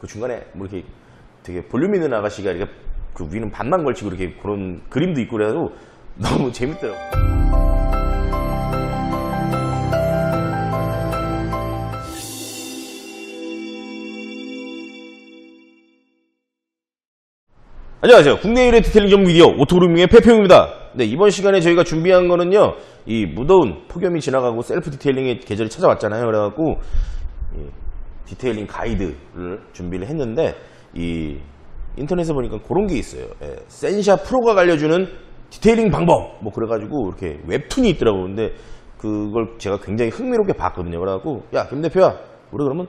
그 중간에 뭐 이렇게 되게 볼륨 있는 아가씨가 이렇게 그 위는 반만 걸치고 이렇게 그런 그림도 있고 그래가지고 너무 재밌더라고요. 안녕하세요. 국내 1회 디테일링 전문 미디어 오토그루밍의 페페용입니다. 네, 이번 시간에 저희가 준비한 거는요, 이 무더운 폭염이 지나가고 셀프 디테일링의 계절이 찾아왔잖아요. 그래갖고 디테일링 가이드를 준비를 했는데, 이 인터넷에 보니까 그런 게 있어요. 센샤 프로가 알려주는 디테일링 방법, 뭐 그래가지고 이렇게 웹툰이 있더라고요. 근데 그걸 제가 굉장히 흥미롭게 봤거든요. 그래갖고 야, 김 대표야, 우리 그러면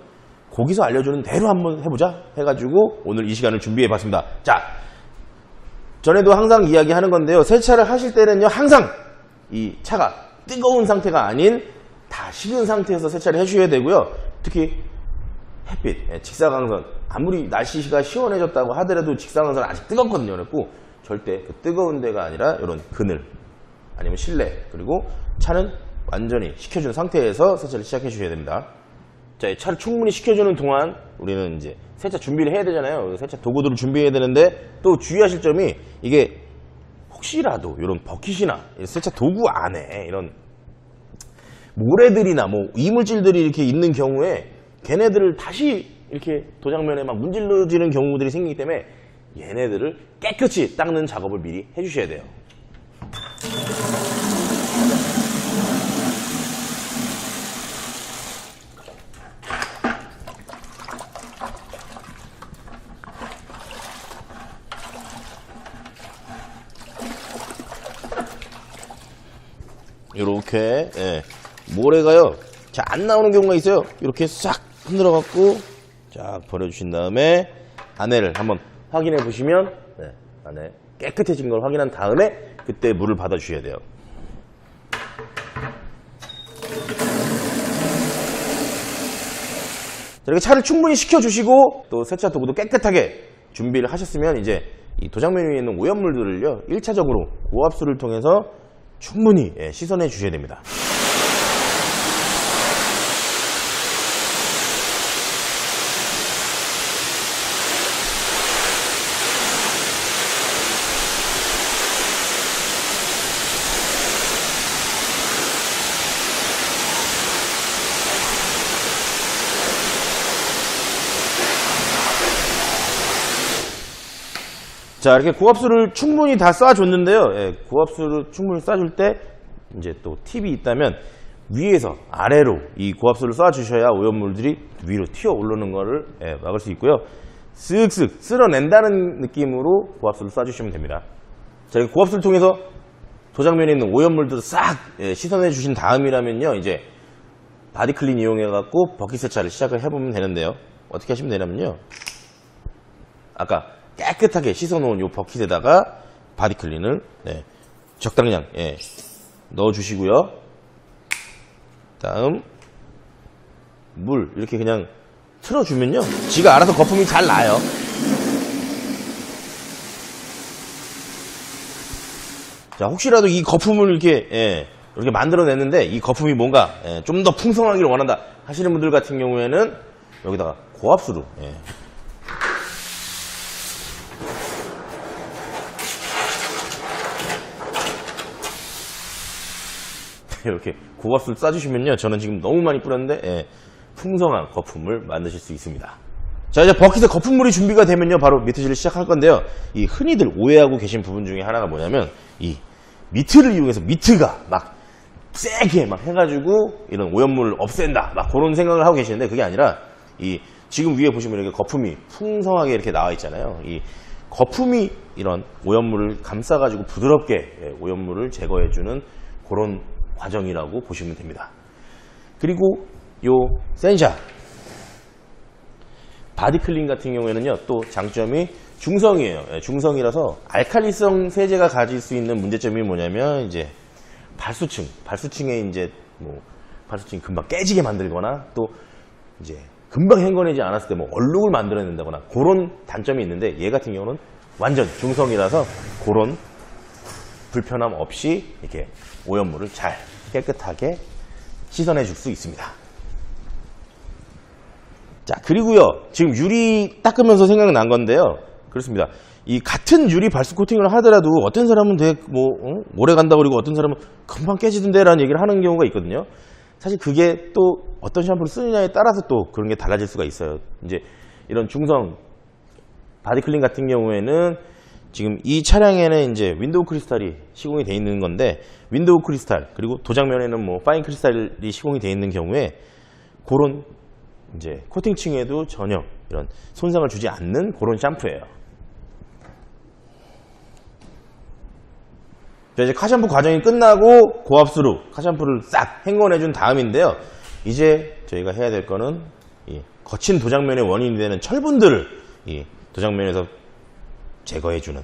거기서 알려주는 대로 한번 해보자 해가지고 오늘 이 시간을 준비해봤습니다. 자, 전에도 항상 이야기하는 건데요, 세차를 하실 때는요, 항상 이 차가 뜨거운 상태가 아닌 다 식은 상태에서 세차를 해주셔야 되고요. 특히 햇빛, 직사광선, 아무리 날씨가 시원해졌다고 하더라도 직사광선은 아직 뜨겁거든요. 그래갖고 절대 그 뜨거운 데가 아니라 이런 그늘 아니면 실내, 그리고 차는 완전히 식혀준 상태에서 세차를 시작해 주셔야 됩니다. 자, 이 차를 충분히 식혀주는 동안 우리는 이제 세차 준비를 해야 되잖아요. 세차 도구들을 준비해야 되는데, 또 주의하실 점이, 이게 혹시라도 이런 버킷이나 세차 도구 안에 이런 모래들이나 뭐 이물질들이 이렇게 있는 경우에 걔네들을 다시 이렇게 도장면에 막 문질러지는 경우들이 생기기 때문에 얘네들을 깨끗이 닦는 작업을 미리 해주셔야 돼요. 이렇게 모래가요, 잘 안 나오는 경우가 있어요. 이렇게 싹 흔들어 갖고 쫙 버려주신 다음에 안에를 한번 확인해 보시면, 안에 깨끗해진 걸 확인한 다음에 그때 물을 받아 주셔야 돼요. 이렇게 차를 충분히 식혀 주시고 또 세차 도구도 깨끗하게 준비를 하셨으면, 이제 이 도장면 위에 있는 오염물들을요, 1차적으로 고압수를 통해서 충분히 씻어내 주셔야 됩니다. 자, 이렇게 고압수를 충분히 다 쏴줬는데요. 고압수를 충분히 쏴줄 때 이제 또 팁이 있다면, 위에서 아래로 이 고압수를 쏴주셔야 오염물들이 위로 튀어 오르는 거를 막을 수 있고요. 쓱쓱 쓸어낸다는 느낌으로 고압수를 쏴주시면 됩니다. 자, 이렇게 고압수를 통해서 도장면에 있는 오염물들을 싹 씻어내 주신 다음이라면요, 이제 바디클린 이용해 갖고 버킷 세차를 시작을 해보면 되는데요. 어떻게 하시면 되냐면요, 아까 깨끗하게 씻어놓은 이 버킷에다가 바디클린을 적당량 넣어주시고요. 다음 물 이렇게 그냥 틀어주면요, 지가 알아서 거품이 잘 나요. 자, 혹시라도 이 거품을 이렇게 만들어냈는데 이 거품이 뭔가 좀 더 풍성하기를 원한다 하시는 분들 같은 경우에는 여기다가 고압수로 이렇게 고압수를 쏴주시면요, 저는 지금 너무 많이 뿌렸는데 풍성한 거품을 만드실 수 있습니다. 자, 이제 버킷에 거품물이 준비가 되면요, 바로 미트질을 시작할 건데요, 이 흔히들 오해하고 계신 부분 중에 하나가 뭐냐면, 이 미트를 이용해서 미트가 막 세게 막 해가지고 이런 오염물을 없앤다, 막 그런 생각을 하고 계시는데, 그게 아니라 이 지금 위에 보시면 이렇게 거품이 풍성하게 이렇게 나와 있잖아요. 이 거품이 이런 오염물을 감싸가지고 부드럽게 오염물을 제거해주는 그런 과정이라고 보시면 됩니다. 그리고 요 센샤 바디클린 같은 경우에는요, 또 장점이 중성이에요. 중성이라서 알칼리성 세제가 가질 수 있는 문제점이 뭐냐면, 이제 발수층에 이제 뭐 발수층이 금방 깨지게 만들거나, 또 이제 금방 헹궈내지 않았을 때 뭐 얼룩을 만들어낸다거나 그런 단점이 있는데, 얘 같은 경우는 완전 중성이라서 그런 불편함 없이 이렇게 오염물을 잘 깨끗하게 씻어내 줄 수 있습니다. 자, 그리고요, 지금 유리 닦으면서 생각난 건데요. 그렇습니다. 이 같은 유리 발수 코팅을 하더라도 어떤 사람은 되게 오래 간다고 그러고 어떤 사람은 금방 깨지던데 라는 얘기를 하는 경우가 있거든요. 사실 그게 또 어떤 샴푸를 쓰느냐에 따라서 또 그런 게 달라질 수가 있어요. 이제 이런 중성 바디클린 같은 경우에는 지금 이 차량에는 이제 윈도우 크리스탈이 시공이 되어 있는 건데, 윈도우 크리스탈 그리고 도장면에는 뭐 파인 크리스탈이 시공이 되어 있는 경우에 그런 이제 코팅층에도 전혀 이런 손상을 주지 않는 그런 샴푸예요. 자, 이제 카샴푸 과정이 끝나고 고압수로 카샴푸를 싹 헹궈내준 다음인데요. 이제 저희가 해야 될 거는 이 거친 도장면의 원인이 되는 철분들을 이 도장면에서 제거해주는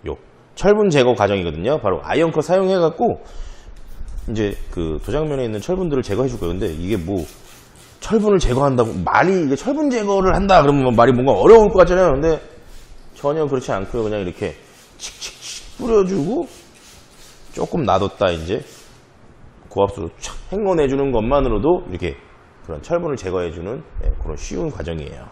요 철분 제거 과정이거든요. 바로 아이언컷 사용해갖고 이제 그 도장면에 있는 철분들을 제거해줄 거예요. 근데 이게 뭐 철분을 제거한다고 말이 이게 철분 제거를 한다 그러면 말이 뭔가 어려울 것 같잖아요. 근데 전혀 그렇지 않고요. 그냥 이렇게 칙칙칙 뿌려주고 조금 놔뒀다 이제 고압수로 촥 헹궈내주는 것만으로도 이렇게 그런 철분을 제거해주는 그런 쉬운 과정이에요.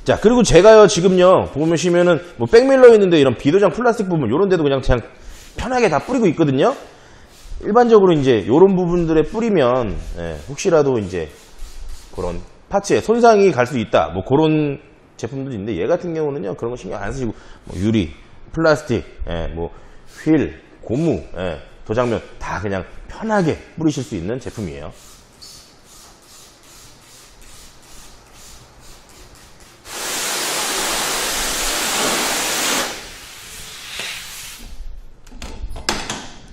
자, 그리고 제가요 지금요 보시면은 뭐 백밀러 있는데 이런 비도장 플라스틱 부분 이런 데도 그냥 편하게 다 뿌리고 있거든요. 일반적으로 이제 이런 부분들에 뿌리면 혹시라도 이제 그런 파츠에 손상이 갈 수 있다 뭐 그런 제품들이 있는데, 얘 같은 경우는요 그런 거 신경 안 쓰시고 뭐 유리, 플라스틱, 뭐 휠, 고무, 도장면 다 그냥 편하게 뿌리실 수 있는 제품이에요.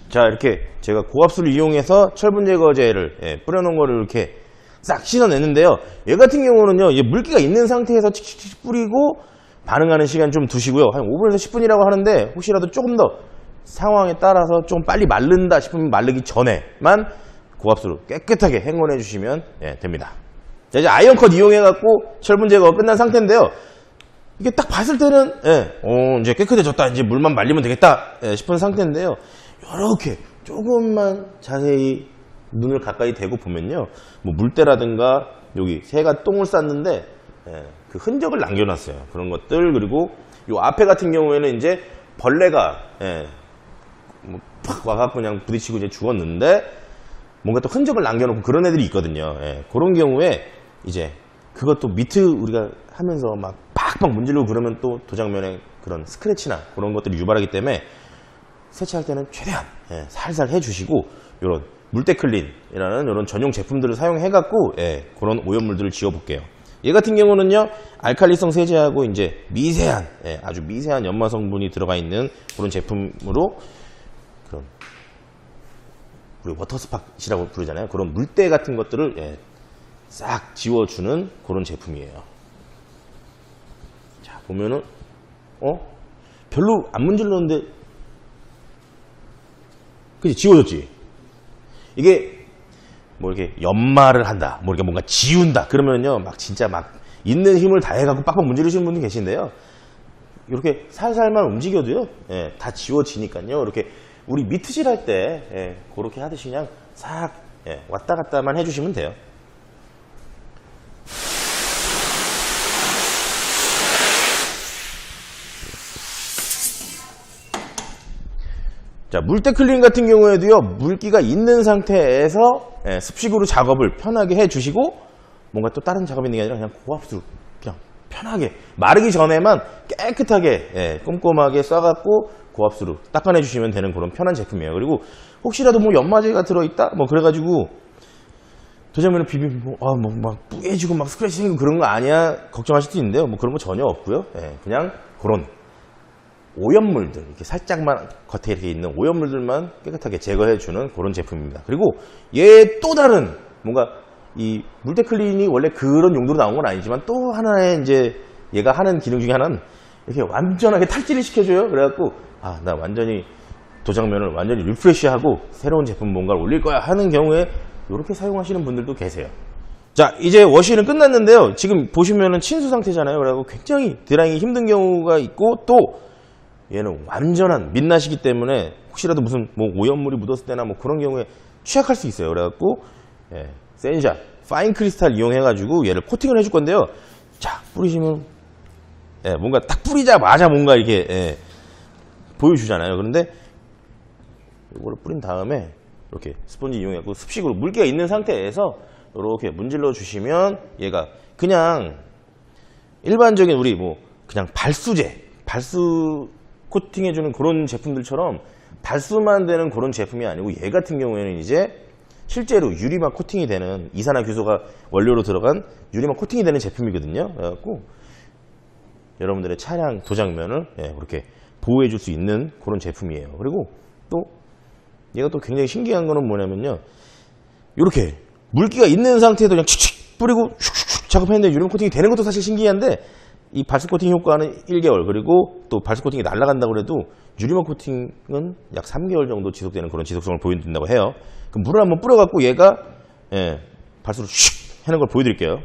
자, 이렇게 제가 고압수를 이용해서 철분 제거제를 뿌려놓은 거를 이렇게 싹 씻어냈는데요. 얘 같은 경우는요, 이제 물기가 있는 상태에서 칙칙칙 뿌리고 반응하는 시간 좀 두시고요. 한 5분에서 10분이라고 하는데, 혹시라도 조금 더 상황에 따라서 좀 빨리 마른다 싶으면 마르기 전에만 고압수로 깨끗하게 헹궈내 주시면 됩니다. 자, 이제 아이언컷 이용해갖고 철분 제거가 끝난 상태인데요. 이게 딱 봤을 때는 이제 깨끗해졌다, 이제 물만 말리면 되겠다 싶은 상태인데요. 이렇게 조금만 자세히 눈을 가까이 대고 보면요, 뭐 물때라든가 여기 새가 똥을 쌌는데 그 흔적을 남겨놨어요. 그런 것들. 그리고 요 앞에 같은 경우에는 이제 벌레가 뭐 팍 와갖고 그냥 부딪히고 이제 죽었는데 뭔가 또 흔적을 남겨놓고 그런 애들이 있거든요. 그런 경우에 이제 그것도 미트 우리가 하면서 막 팍팍 문지르고 그러면 또 도장면에 그런 스크래치나 그런 것들이 유발하기 때문에 세차할 때는 최대한 살살 해주시고, 이런 물때클린이라는 이런 전용 제품들을 사용해갖고 그런 오염물들을 지워볼게요. 얘 같은 경우는요, 알칼리성 세제하고 이제 미세한, 아주 미세한 연마 성분이 들어가 있는 그런 제품으로, 그런 우리 워터스팟이라고 부르잖아요. 그런 물때 같은 것들을 싹 지워주는 그런 제품이에요. 자, 보면은 별로 안 문질렀는데 그치, 지워졌지. 이게 뭐 이렇게 연마를 한다, 뭐 이렇게 뭔가 지운다 그러면요 막 진짜 막 있는 힘을 다 해갖고 빡빡 문지르시는 분이 계신데요, 이렇게 살살만 움직여도요 다 지워지니까요. 이렇게 우리 미트질 할 때 그렇게 하듯이 그냥 싹 왔다 갔다만 해주시면 돼요. 자, 물때클린 같은 경우에도요, 물기가 있는 상태에서 습식으로 작업을 편하게 해주시고, 뭔가 또 다른 작업이 있는 게 아니라 그냥 고압수로 그냥 편하게 마르기 전에만 깨끗하게 꼼꼼하게 쏴갖고 고압수로 닦아내주시면 되는 그런 편한 제품이에요. 그리고 혹시라도 뭐 연마제가 들어있다 뭐 그래가지고 도장면을 비비고 막 뿌개지고 막 스크래치 생기고 그런 거 아니야 걱정하실 수 있는데요, 뭐 그런 거 전혀 없고요. 그냥 그런 오염물들, 이렇게 살짝만 겉에 이렇게 있는 오염물들만 깨끗하게 제거해주는 그런 제품입니다. 그리고 얘 또 다른 뭔가 이 물때클린이 원래 그런 용도로 나온 건 아니지만 또 하나의 이제 얘가 하는 기능 중에 하나는 이렇게 완전하게 탈지를 시켜줘요. 그래갖고 나 완전히 도장면을 완전히 리프레시하고 새로운 제품 뭔가를 올릴 거야 하는 경우에 이렇게 사용하시는 분들도 계세요. 자, 이제 워시는 끝났는데요. 지금 보시면은 친수 상태잖아요. 그래갖고 굉장히 드라이기 힘든 경우가 있고, 또 얘는 완전한 민낯이기 때문에 혹시라도 무슨 뭐 오염물이 묻었을 때나 뭐 그런 경우에 취약할 수 있어요. 그래갖고 센샷 파인 크리스탈 이용해가지고 얘를 코팅을 해줄 건데요. 자, 뿌리시면 뭔가 딱 뿌리자마자 뭔가 이렇게 보여주잖아요. 그런데 이거를 뿌린 다음에 이렇게 스펀지 이용해갖고 습식으로 물기가 있는 상태에서 이렇게 문질러 주시면 얘가 그냥 일반적인 우리 뭐 그냥 발수제, 발수 코팅해주는 그런 제품들처럼 발수만 되는 그런 제품이 아니고 얘 같은 경우에는 이제 실제로 유리막 코팅이 되는 이산화규소가 원료로 들어간 유리막 코팅이 되는 제품이거든요. 그래갖고 여러분들의 차량 도장면을 그렇게 보호해 줄 수 있는 그런 제품이에요. 그리고 또 얘가 또 굉장히 신기한 거는 뭐냐면요. 이렇게 물기가 있는 상태에도 그냥 칙칙 뿌리고 슉슉슉 작업했는데 유리막 코팅이 되는 것도 사실 신기한데 이 발수 코팅 효과는 1개월 그리고 또 발수 코팅이 날아간다고 해도 유리막 코팅은 약 3개월 정도 지속되는 그런 지속성을 보여준다고 해요. 그럼 물을 한번 뿌려갖고 얘가 발수를 슉 하는 걸 보여드릴게요.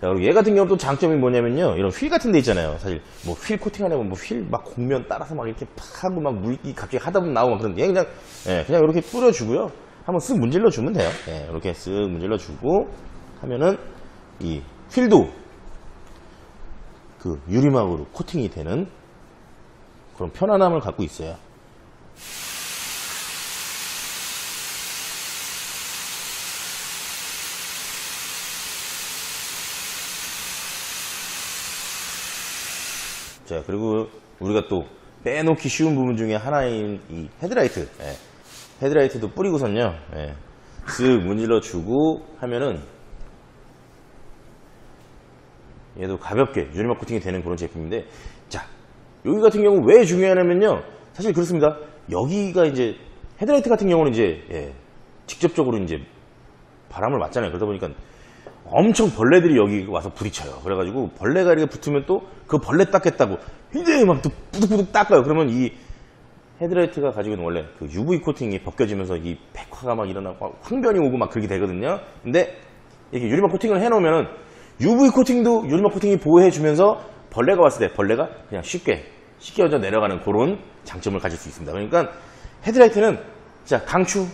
자, 그리고 얘 같은 경우는 또 장점이 뭐냐면요. 이런 휠 같은 데 있잖아요. 사실 뭐 휠 코팅 하려면 뭐 휠 막 곡면 따라서 막 이렇게 팍 하고 막 물기 갑자기 하다 보면 나오고 막 그런데 얘 그냥 그냥 이렇게 뿌려주고요. 한번 쓱 문질러 주면 돼요. 이렇게 쓱 문질러 주고 하면은 이 휠도 그 유리막으로 코팅이 되는 그런 편안함을 갖고 있어요. 자, 그리고 우리가 또 빼놓기 쉬운 부분 중에 하나인 이 헤드라이트. 헤드라이트도 뿌리고선요. 쓱 문질러 주고 하면은 얘도 가볍게 유리막 코팅이 되는 그런 제품인데, 자, 여기 같은 경우 왜 중요하냐면요. 사실 그렇습니다. 여기가 이제 헤드라이트 같은 경우는 이제 직접적으로 이제 바람을 맞잖아요. 그러다 보니까 엄청 벌레들이 여기 와서 부딪혀요. 그래가지고 벌레가 이렇게 붙으면 또 그 벌레 닦겠다고 굉장히 막 또 부득부득 닦아요. 그러면 이 헤드라이트가 가지고 있는 원래 그 UV 코팅이 벗겨지면서 이 백화가 막 일어나고 황변이 오고 막 그렇게 되거든요. 근데 이렇게 유리막 코팅을 해놓으면은 UV 코팅도 유리막 코팅이 보호해주면서 벌레가 왔을 때 벌레가 그냥 쉽게 얹어 내려가는 그런 장점을 가질 수 있습니다. 그러니까 헤드라이트는 진짜 강추.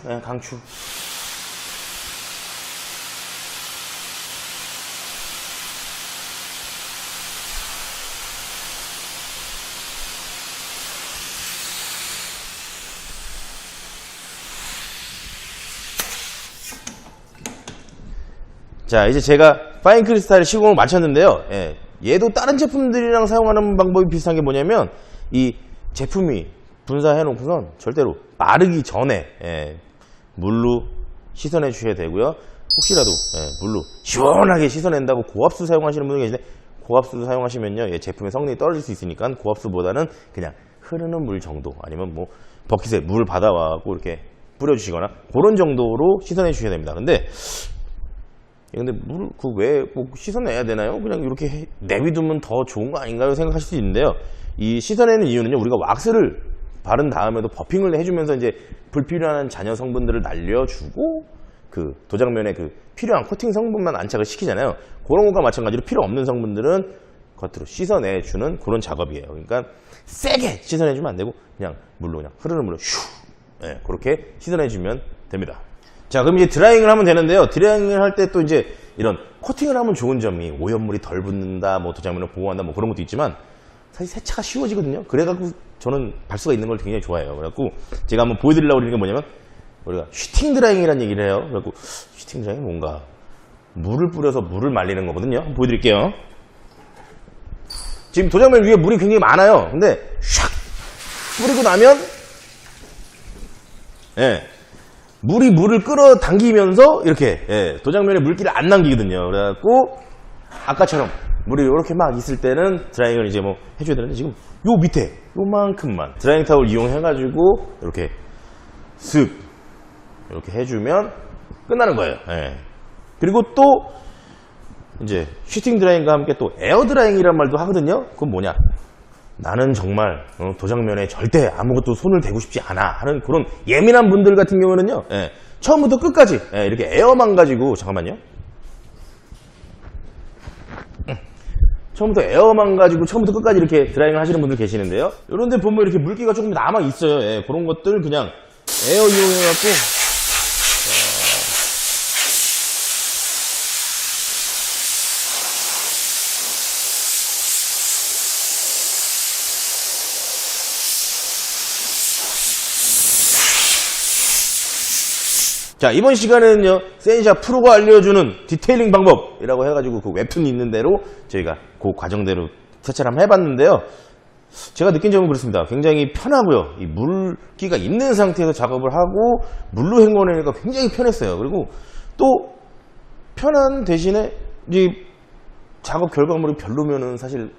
자, 이제 제가 파인 크리스탈 시공을 마쳤는데요. 얘도 다른 제품들이랑 사용하는 방법이 비슷한 게 뭐냐면 이 제품이 분사해 놓고선 절대로 마르기 전에 물로 씻어내 주셔야 되고요. 혹시라도 물로 시원하게 씻어낸다고 고압수 사용하시는 분이 계신데 고압수 사용하시면요, 얘 제품의 성능이 떨어질 수 있으니까 고압수보다는 그냥 흐르는 물 정도 아니면 뭐 버킷에 물 받아와고 이렇게 뿌려주시거나 그런 정도로 씻어내 주셔야 됩니다. 근데 물, 왜 꼭 씻어내야 되나요? 그냥 이렇게 내비두면 더 좋은 거 아닌가요? 생각하실 수 있는데요. 이 씻어내는 이유는요, 우리가 왁스를 바른 다음에도 버핑을 해주면서 이제 불필요한 잔여 성분들을 날려주고 그 도장면에 그 필요한 코팅 성분만 안착을 시키잖아요. 그런 것과 마찬가지로 필요 없는 성분들은 겉으로 씻어내주는 그런 작업이에요. 그러니까 세게 씻어내주면 안 되고 그냥 물로 그냥 흐르는 물로 슉 그렇게 씻어내주면 됩니다. 자, 그럼 이제 드라잉을 하면 되는데요. 드라잉을 할 때 또 이제 이런 코팅을 하면 좋은 점이 오염물이 덜 붙는다, 뭐 도장면을 보호한다, 뭐 그런 것도 있지만 사실 세차가 쉬워지거든요. 그래갖고 저는 발수가 있는 걸 굉장히 좋아해요. 그래갖고 제가 한번 보여드리려고 그러는 게 뭐냐면 우리가 슈팅 드라잉이라는 얘기를 해요. 그래갖고 슈팅 드라잉이 뭔가 물을 뿌려서 물을 말리는 거거든요. 한번 보여드릴게요. 지금 도장면 위에 물이 굉장히 많아요. 근데 샥 뿌리고 나면 물을 끌어당기면서 이렇게 도장면에 물기를 안 남기거든요. 그래갖고 아까처럼 물이 이렇게 막 있을 때는 드라잉을 이제 뭐 해줘야 되는데 지금 요 밑에 요만큼만 드라잉 타올 이용해가지고 이렇게 쓱 이렇게 해주면 끝나는 거예요. 그리고 또 이제 슈팅 드라잉과 함께 또 에어 드라잉이란 말도 하거든요. 그건 뭐냐? 나는 정말 도장면에 절대 아무것도 손을 대고 싶지 않아 하는 그런 예민한 분들 같은 경우는요, 처음부터 끝까지 이렇게 에어만 가지고 잠깐만요. 처음부터 에어만 가지고 처음부터 끝까지 이렇게 드라이잉을 하시는 분들 계시는데요. 이런 데 보면 이렇게 물기가 조금 남아 있어요. 예, 그런 것들 그냥 에어 이용해갖고 자, 이번 시간에는요, 센샤 프로가 알려주는 디테일링 방법이라고 해가지고 그 웹툰이 있는 대로 저희가 그 과정대로 세차를 한번 해봤는데요. 제가 느낀 점은 그렇습니다. 굉장히 편하고요. 이 물기가 있는 상태에서 작업을 하고 물로 헹궈내니까 굉장히 편했어요. 그리고 또 편한 대신에 이 작업 결과물이 별로면은 사실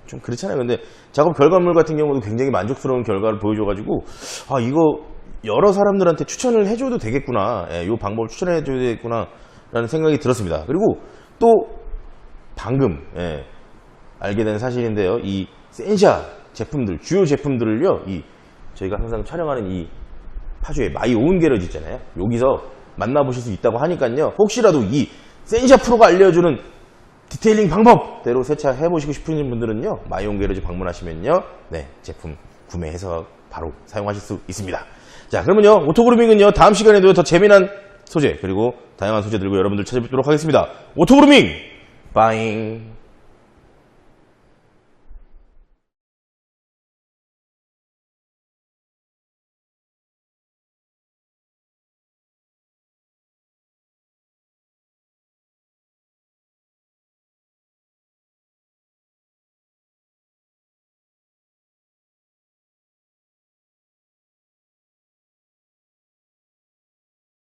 좀 그렇잖아요. 근데 작업 결과물 같은 경우도 굉장히 만족스러운 결과를 보여줘가지고 아, 이거 여러 사람들한테 추천을 해줘도 되겠구나. 이 방법을 추천해줘도 되겠구나 라는 생각이 들었습니다. 그리고 또 방금 알게 된 사실인데요. 이 센샤 제품들, 주요 제품들을요, 저희가 항상 촬영하는 이 파주의 마이 오운 게러지 있잖아요. 여기서 만나보실 수 있다고 하니까요. 혹시라도 이 센샤 프로가 알려주는 디테일링 방법대로 세차해보시고 싶으신 분들은요, 마이 오운 게러지 방문하시면요, 네, 제품 구매해서 바로 사용하실 수 있습니다. 자, 그러면요, 오토그루밍은요, 다음 시간에도 더 재미난 소재, 그리고 다양한 소재 들고 여러분들 찾아뵙도록 하겠습니다. 오토그루밍! 빠잉!